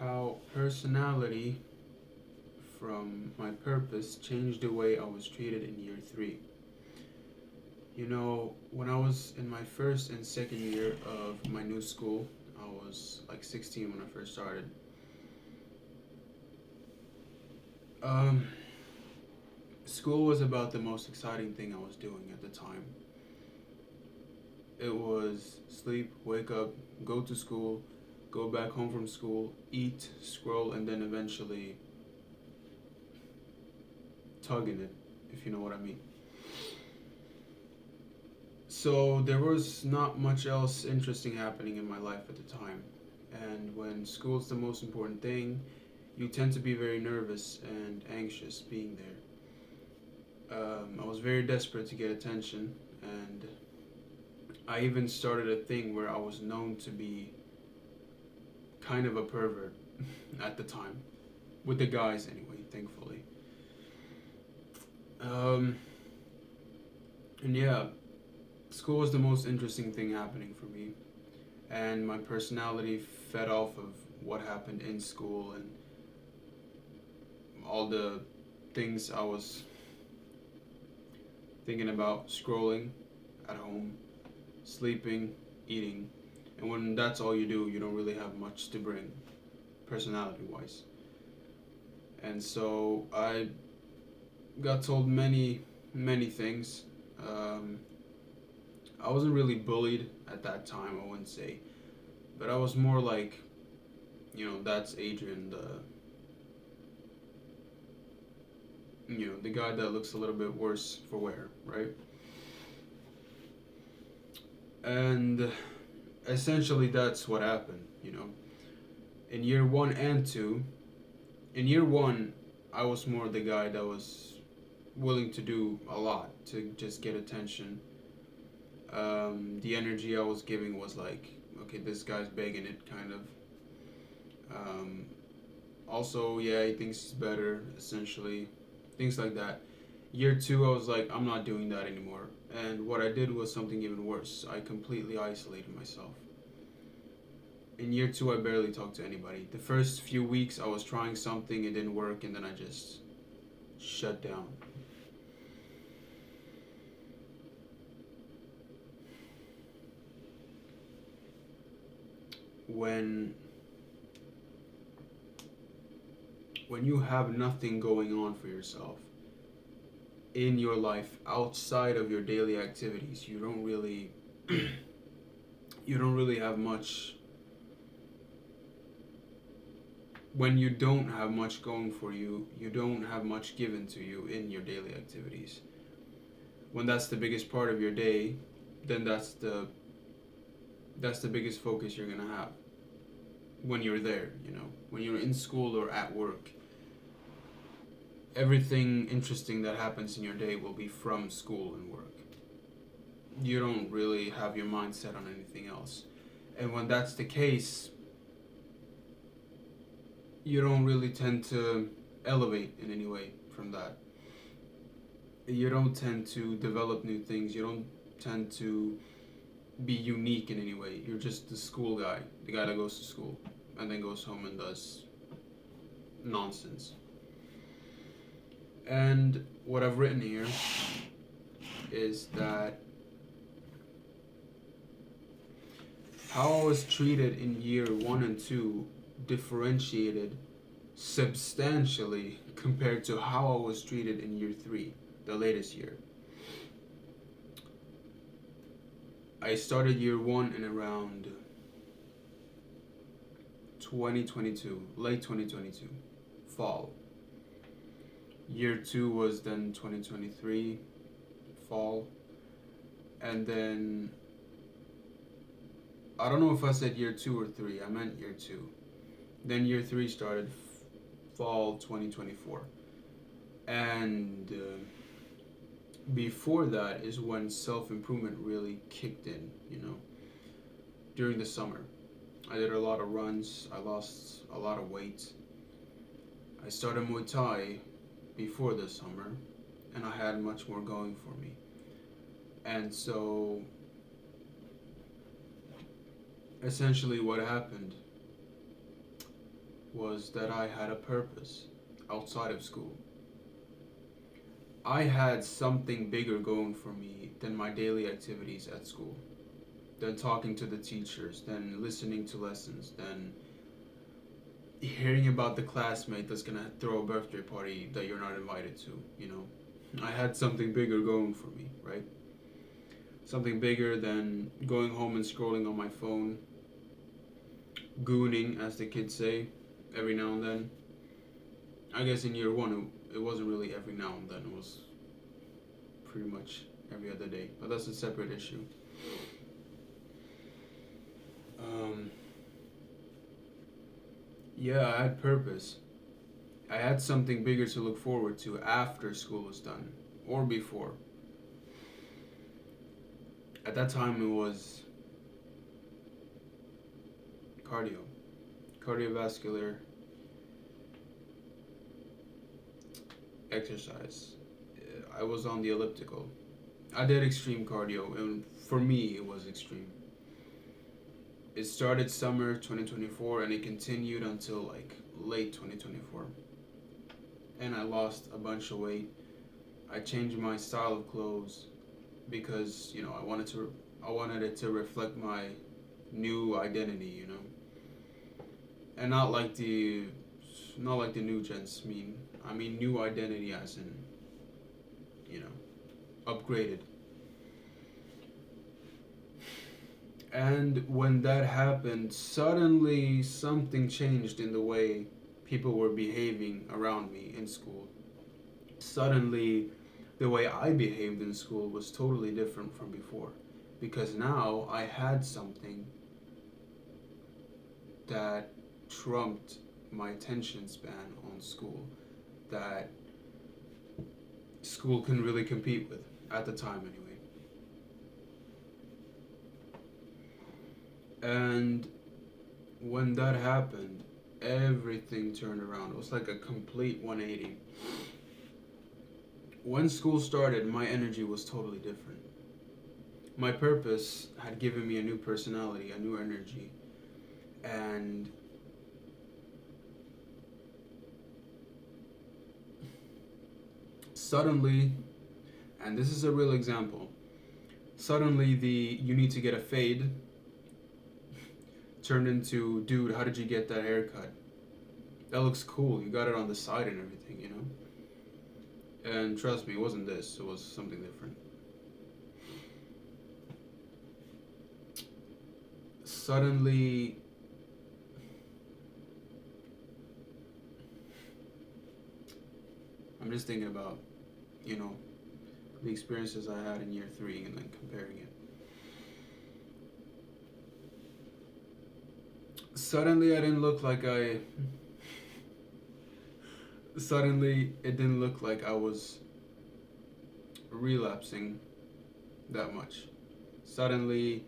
how personality from my purpose changed the way I was treated in year three. You know, when I was in my first and second year of my new school, I was like 16 when I first started. Um, School was about the most exciting thing I was doing at the time. It was sleep, wake up, go to school, go back home from school, eat, scroll, and then eventually tugging it, if you know what I mean. So there was not much else interesting happening in my life at the time. And when school's the most important thing, you tend to be very nervous and anxious being there. I was very desperate to get attention, and I even started a thing where I was known to be kind of a pervert at the time, with the guys anyway, thankfully. Um, and yeah, school was the most interesting thing happening for me, and my personality fed off of what happened in school and all the things I was thinking about scrolling at home, sleeping, eating. And when that's all you do, you don't really have much to bring, personality wise. And so I got told many things. Um, I wasn't really bullied at that time, I wouldn't say. But I was more like, that's Adrian, the guy that looks a little bit worse for wear, right? And essentially that's what happened. In year one and two, in year one, I was more the guy that was willing to do a lot to just get attention. The energy I was giving was like, okay, this guy's begging it, kind of. Um, Also, yeah, he thinks he's better, essentially. Things like that. Year two, I was like, I'm not doing that anymore. And what I did was something even worse. I completely isolated myself. In year two, I barely talked to anybody. The first few weeks, I was trying something, it didn't work, and then I just shut down. When when you have nothing going on for yourself in your life outside of your daily activities, you don't really have much. When you don't have much going for you, you don't have much given to you in your daily activities. When that's the biggest part of your day, then that's the biggest focus you're gonna have when you're there. When you're in school or at work, everything interesting that happens in your day will be from school and work. You don't really have your mind set on anything else. And when that's the case, you don't really tend to elevate in any way from that. You don't tend to develop new things. You don't tend to be unique in any way. You're just the school guy, the guy that goes to school and then goes home and does nonsense. And what I've written here is that how I was treated in year one and two differentiated substantially compared to how I was treated in year three, the latest year. I started year one in around 2022, late 2022, fall. Year two was then 2023, fall. And then, I don't know if I said year two or three, I meant year two. Then year three started fall 2024. And before that is when self improvement really kicked in, during the summer. I did a lot of runs, I lost a lot of weight. I started Muay Thai before the summer, and I had much more going for me. And so, essentially, what happened was that I had a purpose outside of school. I had something bigger going for me than my daily activities at school, than talking to the teachers, than listening to lessons, than hearing about the classmate that's gonna throw a birthday party that you're not invited to, you know. I had something bigger going for me, right? Something bigger than going home and scrolling on my phone, gooning, as the kids say, every now and then. I guess in year one, it wasn't really every now and then, it was pretty much every other day, but that's a separate issue. Um, yeah, I had purpose. I had something bigger to look forward to after school was done, or before. At that time, it was cardio, cardiovascular exercise. I was on the elliptical. I did extreme cardio, and for me, it was extreme. It started summer 2024 and it continued until like late 2024. And I lost a bunch of weight. I changed my style of clothes because, you know, I wanted it to reflect my new identity, you know. And not like the new gents mean. I mean new identity as in, you know, upgraded. And when that happened, suddenly something changed in the way people were behaving around me in school. Suddenly, the way I behaved in school was totally different from before. Because now I had something that trumped my attention span on school, that school couldn't really compete with, at the time anyway. And when that happened, everything turned around. It was like a complete 180. When school started, my energy was totally different. My purpose had given me a new personality, a new energy, and suddenly, and this is a real example, suddenly the you need to get a fade turned into, dude, how did you get that haircut? That looks cool. You got it on the side and everything, you know? And trust me, it wasn't this, it was something different. Suddenly, I'm just thinking about, you know, the experiences I had in year three and then comparing it. Suddenly, I didn't look like I. Suddenly, it didn't look like I was relapsing that much. Suddenly,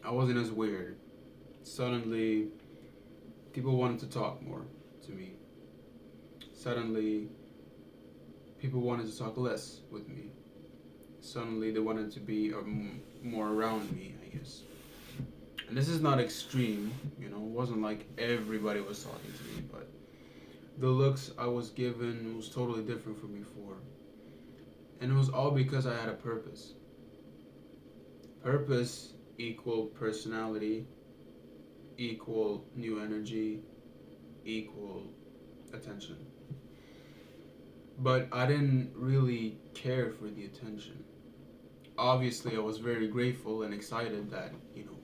I wasn't as weird. Suddenly, people wanted to talk more to me. Suddenly, people wanted to talk less with me. Suddenly, they wanted to be more around me, I guess. And this is not extreme, you know, it wasn't like everybody was talking to me, but the looks I was given was totally different from before. And it was all because I had a purpose. Purpose equal personality, equal new energy, equal attention. But I didn't really care for the attention. Obviously, I was very grateful and excited that, you know,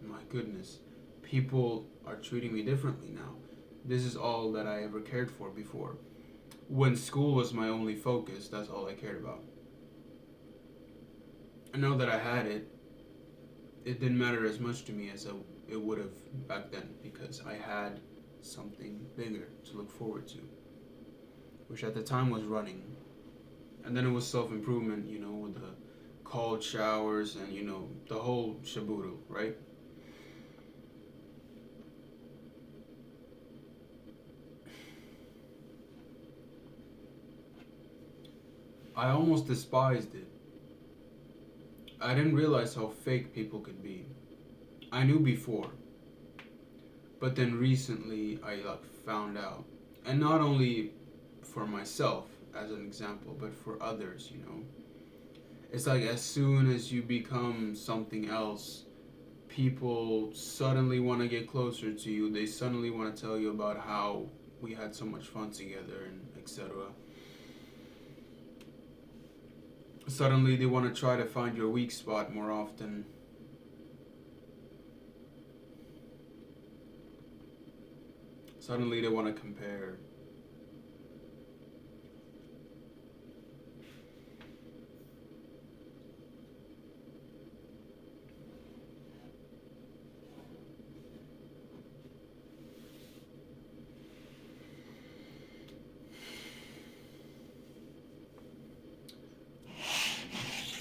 my goodness, people are treating me differently now. This is all that I ever cared for before. When school was my only focus, that's all I cared about. And now that I had it, it didn't matter as much to me as it would have back then because I had something bigger to look forward to, which at the time was running. And then it was self improvement, you know, with the cold showers and, you know, the whole shaboodle, right? I almost despised it. I didn't realize how fake people could be. I knew before, but then recently I like found out, and not only for myself as an example, but for others. You know, it's like as soon as you become something else, people suddenly want to get closer to you. They suddenly want to tell you about how we had so much fun together and etc. Suddenly they want to try to find your weak spot more often. Suddenly they want to compare.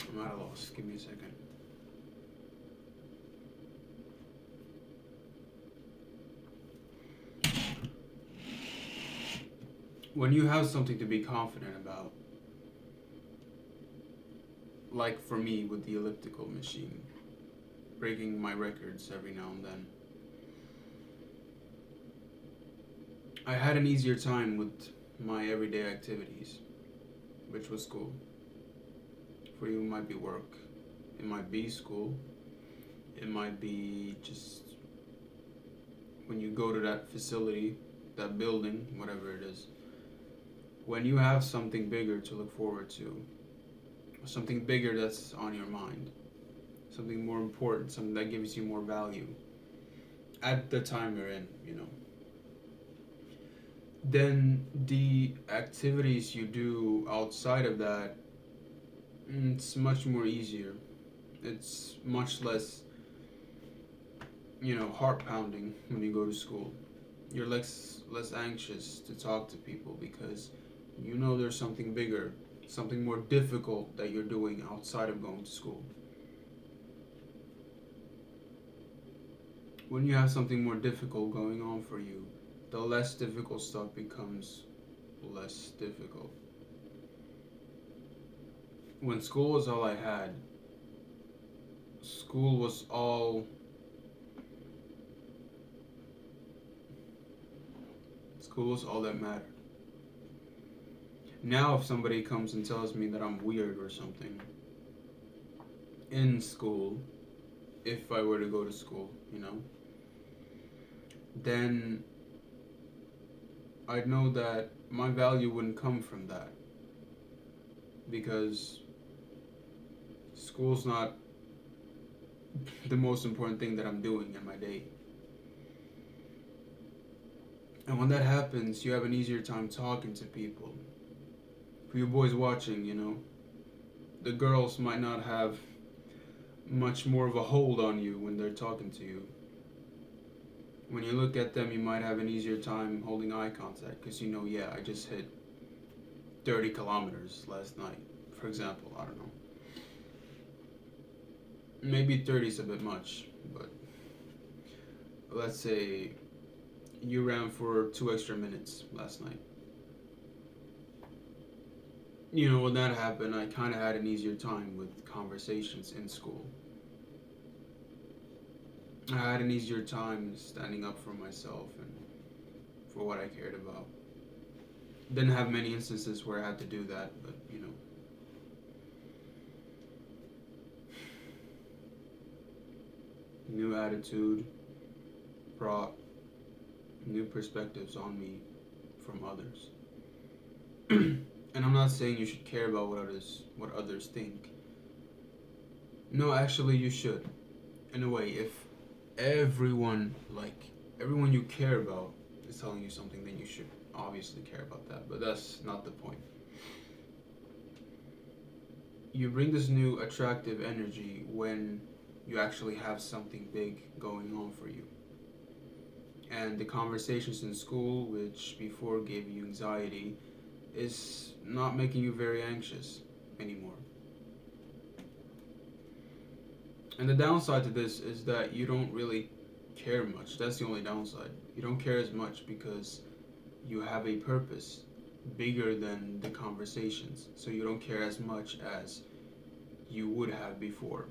I'm at a loss. Give me a second. When you have something to be confident about, like for me with the elliptical machine, breaking my records every now and then, I had an easier time with my everyday activities, which was school. For you, it might be work, it might be school, it might be just when you go to that facility, that building, whatever it is. When you have something bigger to look forward to, something bigger that's on your mind, something more important, something that gives you more value at the time you're in, you know, then the activities you do outside of that, it's much more easier. It's much less, you know, heart pounding when you go to school. You're less anxious to talk to people because you know there's something bigger, something more difficult that you're doing outside of going to school. When you have something more difficult going on for you, the less difficult stuff becomes less difficult. When school was all I had, school was all school was all that mattered. Now if somebody comes and tells me that I'm weird or something in school, if I were to go to school, you know, then I'd know that my value wouldn't come from that because school's not the most important thing that I'm doing in my day. And when that happens, you have an easier time talking to people. For you boys watching, you know, the girls might not have much more of a hold on you when they're talking to you. When you look at them, you might have an easier time holding eye contact because you know, yeah, I just hit 30 kilometers last night, for example. I don't know. Maybe 30 is a bit much, but let's say you ran for 2 extra minutes last night. You know, when that happened, I kind of had an easier time with conversations in school. I had an easier time standing up for myself and for what I cared about. Didn't have many instances where I had to do that, but you know. New attitude brought new perspectives on me from others. And I'm not saying you should care about what others think. No, actually you should. In a way, if everyone you care about is telling you something, then you should obviously care about that. But that's not the point. You bring this new attractive energy when you actually have something big going on for you. And the conversations in school, which before gave you anxiety, is not making you very anxious anymore. And the downside to this is that you don't really care much. That's the only downside. You don't care as much because you have a purpose bigger than the conversations. So you don't care as much as you would have before.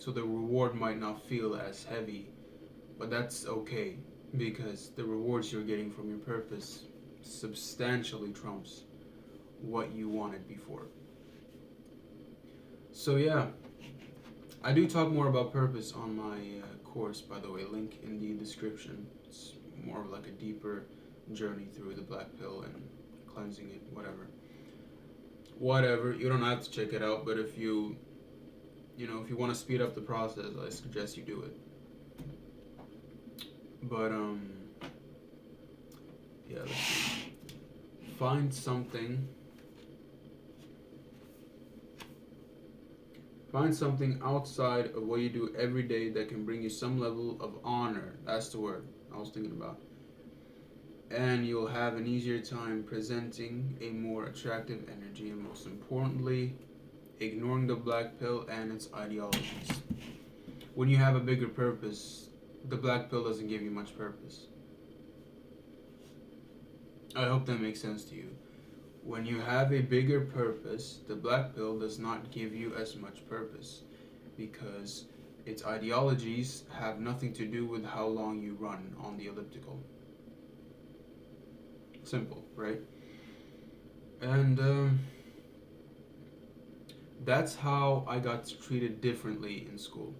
so the reward might not feel as heavy, but that's okay because the rewards you're getting from your purpose substantially trumps what you wanted before. So yeah, I do talk more about purpose on my course, by the way, link in the description. It's more of like a deeper journey through the black pill and cleansing it, whatever. You don't have to check it out, but if if you want to speed up the process, I suggest you do it. But yeah, let's see. Find something. Find something outside of what you do every day that can bring you some level of honor. That's the word I was thinking about. And you'll have an easier time presenting a more attractive energy, and most importantly, ignoring the black pill and its ideologies. When you have a bigger purpose, the black pill doesn't give you much purpose. I hope that makes sense to you. When you have a bigger purpose, the black pill does not give you as much purpose because its ideologies have nothing to do with how long you run on the elliptical. Simple, right? And that's how I got treated differently in school.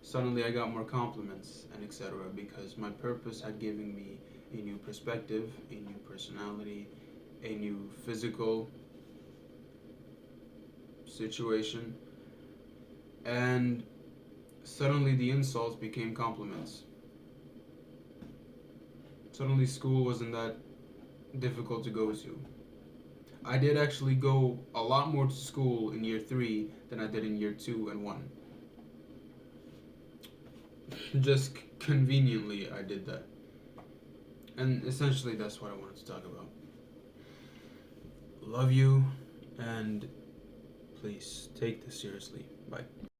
Suddenly I got more compliments and etc. because my purpose had given me a new perspective, a new personality, a new physical situation, and suddenly the insults became compliments. Suddenly school wasn't that difficult to go to. I did actually go a lot more to school in year 3 than I did in year 2 and 1. Just conveniently, I did that. And essentially, that's what I wanted to talk about. Love you, and please take this seriously. Bye.